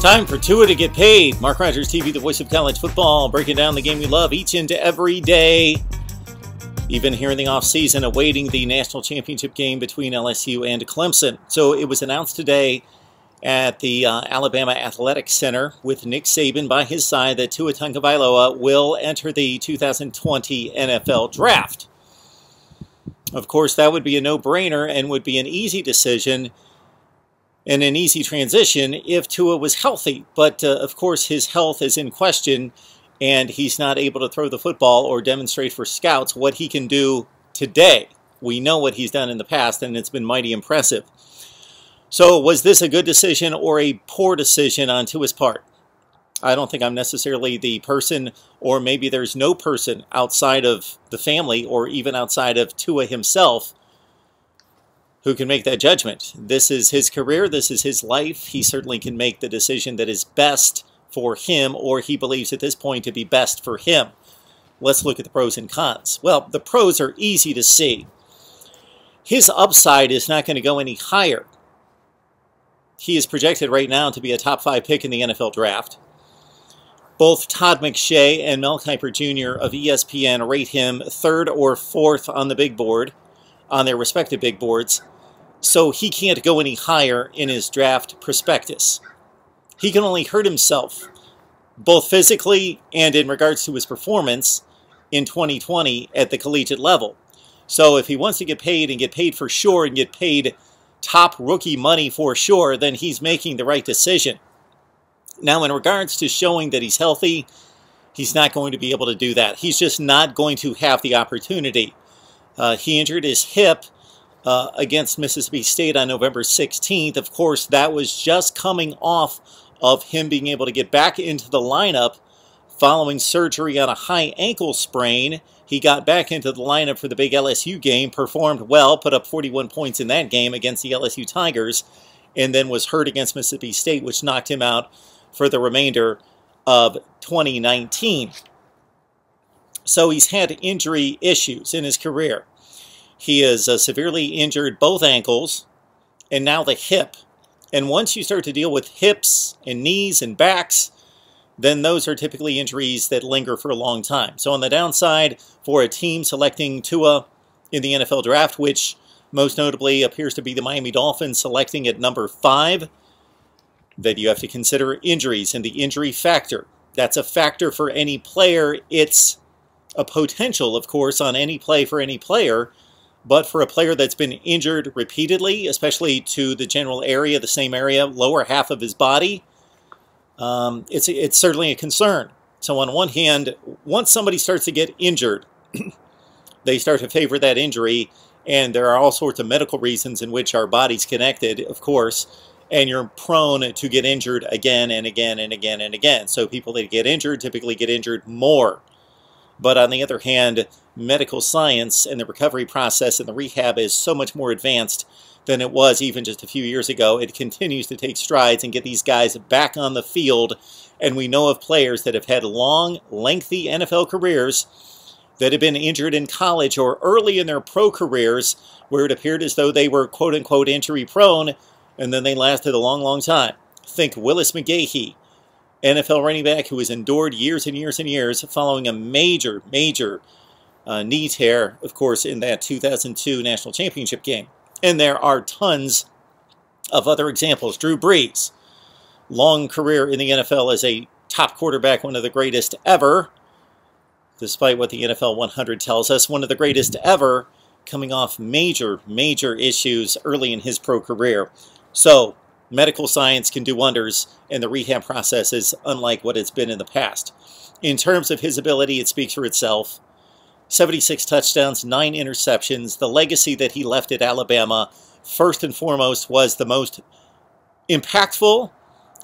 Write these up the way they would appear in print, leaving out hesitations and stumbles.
Time for Tua to get paid. MarkRogersTV, the voice of college football, breaking down the game we love each and every day. Even here in the offseason, awaiting the national championship game between LSU and Clemson. So it was announced today at the Alabama Athletic Center with Nick Saban by his side that Tua Tagovailoa will enter the 2020 NFL Draft. Of course, that would be a no-brainer and would be an easy decision and an easy transition if Tua was healthy. But, of course, his health is in question, and he's not able to throw the football or demonstrate for scouts what he can do today. We know what he's done in the past, and it's been mighty impressive. So was this a good decision or a poor decision on Tua's part? I don't think I'm necessarily the person, or maybe there's no person outside of the family or even outside of Tua himself who can make that judgment. This is his career. This is his life. He certainly can make the decision that is best for him, or he believes at this point to be best for him. Let's look at the pros and cons. Well, the pros are easy to see. His upside is not going to go any higher. He is projected right now to be a top 5 pick in the NFL Draft. Both Todd McShay and Mel Kiper Jr. of ESPN rate him 3rd or 4th on the big board, on their respective big boards. So he can't go any higher in his draft prospectus. He can only hurt himself, both physically and in regards to his performance in 2020 at the collegiate level. So if he wants to get paid and get paid for sure and get paid top rookie money for sure, then he's making the right decision. Now, in regards to showing that he's healthy, he's not going to be able to do that. He's just not going to have the opportunity. He injured his hip against Mississippi State on November 16th. Of course, that was just coming off of him being able to get back into the lineup following surgery on a high ankle sprain. He got back into the lineup for the big LSU game, performed well, put up 41 points in that game against the LSU Tigers, and then was hurt against Mississippi State, which knocked him out for the remainder of 2019. So he's had injury issues in his career. He is severely injured both ankles and now the hip. And once you start to deal with hips and knees and backs, then those are typically injuries that linger for a long time. So on the downside, for a team selecting Tua in the NFL Draft, which most notably appears to be the Miami Dolphins selecting at number 5, that you have to consider injuries and the injury factor. That's a factor for any player. It's a potential, of course, on any play for any player. But for a player that's been injured repeatedly, especially to the general area, the same area, lower half of his body, it's certainly a concern. So on one hand, once somebody starts to get injured, they start to favor that injury, and there are all sorts of medical reasons in which our body's connected, of course, and you're prone to get injured again and again and again and again. So people that get injured typically get injured more. But on the other hand, medical science and the recovery process and the rehab is so much more advanced than it was even just a few years ago. It continues to take strides and get these guys back on the field. And we know of players that have had long, lengthy NFL careers that have been injured in college or early in their pro careers where it appeared as though they were quote-unquote injury-prone, and then they lasted a long, long time. Think Willis McGahee, NFL running back who has endured years and years and years following a major knee tear, of course, in that 2002 National Championship game. And there are tons of other examples. Drew Brees, long career in the NFL as a top quarterback, one of the greatest ever, despite what the NFL 100 tells us, one of the greatest ever, coming off major issues early in his pro career. So medical science can do wonders, and the rehab process is unlike what it's been in the past. In terms of his ability, it speaks for itself. 76 touchdowns, 9 interceptions. The legacy that he left at Alabama, first and foremost, was the most impactful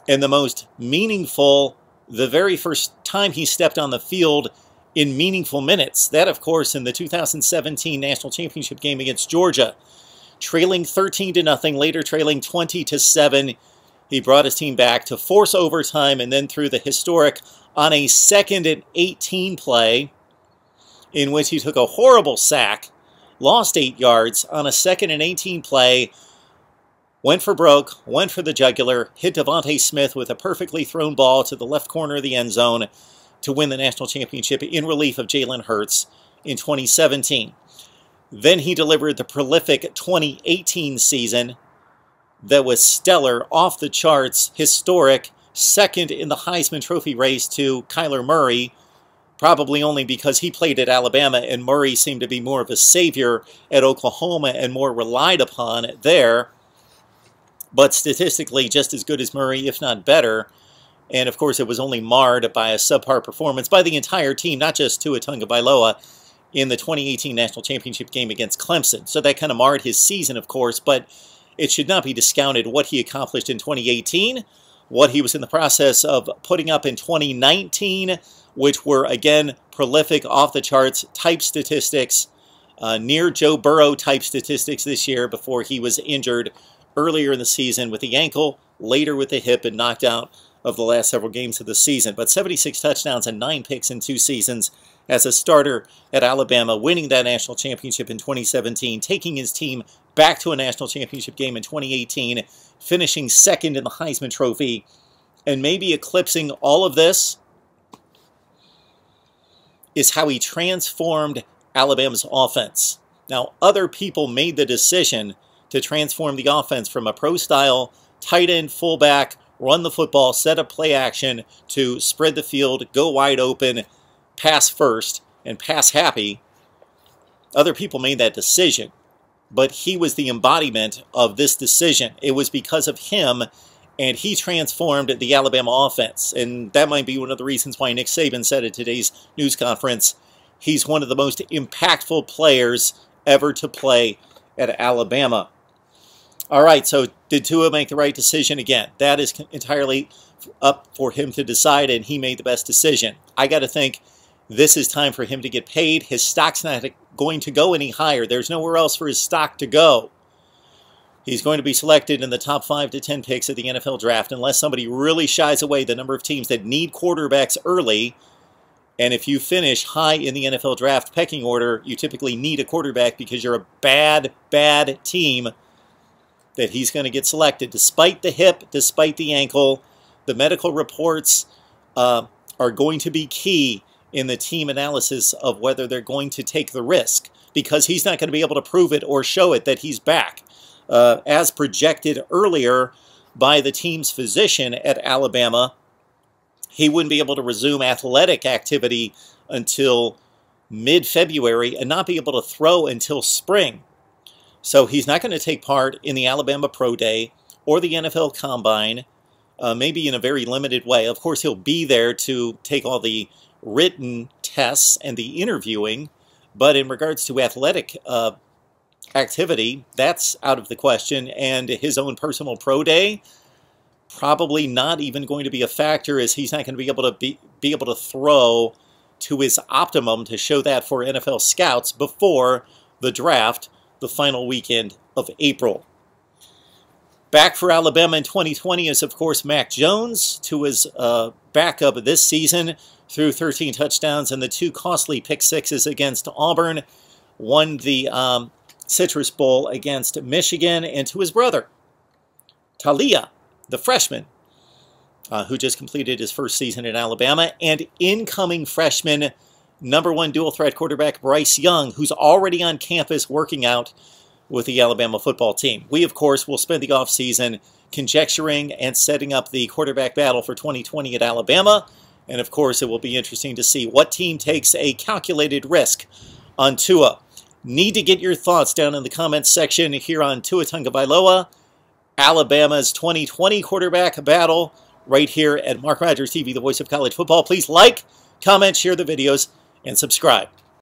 and the most meaningful the very first time he stepped on the field in meaningful minutes. That, of course, in the 2017 National Championship game against Georgia. Trailing 13-0, later trailing 20-7. He brought his team back to force overtime and then through the historic on a 2nd and 18 play in which he took a horrible sack, lost 8 yards on a 2nd and 18 play, went for broke, went for the jugular, hit Devontae Smith with a perfectly thrown ball to the left corner of the end zone to win the national championship in relief of Jalen Hurts in 2017. Then he delivered the prolific 2018 season that was stellar, off the charts, historic, second in the Heisman Trophy race to Kyler Murray, probably only because he played at Alabama and Murray seemed to be more of a savior at Oklahoma and more relied upon there, but statistically just as good as Murray, if not better. And of course it was only marred by a subpar performance by the entire team, not just Tua Tagovailoa, in the 2018 National Championship game against Clemson. So that kind of marred his season, of course, but it should not be discounted what he accomplished in 2018, what he was in the process of putting up in 2019, which were, again, prolific, off-the-charts type statistics, near Joe Burrow type statistics this year before he was injured earlier in the season with the ankle, later with the hip, and knocked out of the last several games of the season. But 76 touchdowns and 9 picks in 2 seasons as a starter at Alabama, winning that national championship in 2017, taking his team back to a national championship game in 2018, finishing second in the Heisman Trophy, and maybe eclipsing all of this is how he transformed Alabama's offense. Now, other people made the decision to transform the offense from a pro-style, tight end, fullback, run the football, set up play action, to spread the field, go wide open, pass first, and pass happy. Other people made that decision, but he was the embodiment of this decision. It was because of him, and he transformed the Alabama offense. And that might be one of the reasons why Nick Saban said at today's news conference, he's one of the most impactful players ever to play at Alabama. All right, so did Tua make the right decision again? That is entirely up for him to decide, and he made the best decision. I got to think this is time for him to get paid. His stock's not going to go any higher. There's nowhere else for his stock to go. He's going to be selected in the top 5 to 10 picks of the NFL draft unless somebody really shies away the number of teams that need quarterbacks early. And if you finish high in the NFL draft pecking order, you typically need a quarterback because you're a bad, bad team, that he's going to get selected. Despite the hip, despite the ankle, the medical reports are going to be key in the team analysis of whether they're going to take the risk, because he's not going to be able to prove it or show it that he's back. As projected earlier by the team's physician at Alabama, he wouldn't be able to resume athletic activity until mid-February and not be able to throw until spring. So he's not going to take part in the Alabama Pro Day or the NFL Combine, maybe in a very limited way. Of course, he'll be there to take all the written tests and the interviewing, but in regards to athletic activity, that's out of the question. And his own personal Pro Day, probably not even going to be a factor, as he's not going to be able to throw to his optimum to show that for NFL scouts before the draft, the final weekend of April. Back for Alabama in 2020 is, of course, Mac Jones, to his backup this season, threw 13 touchdowns and the 2 costly pick sixes against Auburn, won the Citrus Bowl against Michigan, and to his brother, Talia, the freshman, who just completed his first season at Alabama, and incoming freshman #1 dual-threat quarterback Bryce Young, who's already on campus working out with the Alabama football team. We, of course, will spend the offseason conjecturing and setting up the quarterback battle for 2020 at Alabama. And, of course, it will be interesting to see what team takes a calculated risk on Tua. Need to get your thoughts down in the comments section here on Tua Tagovailoa, Alabama's 2020 quarterback battle, right here at Mark Rogers TV, the voice of college football. Please like, comment, share the videos, and subscribe.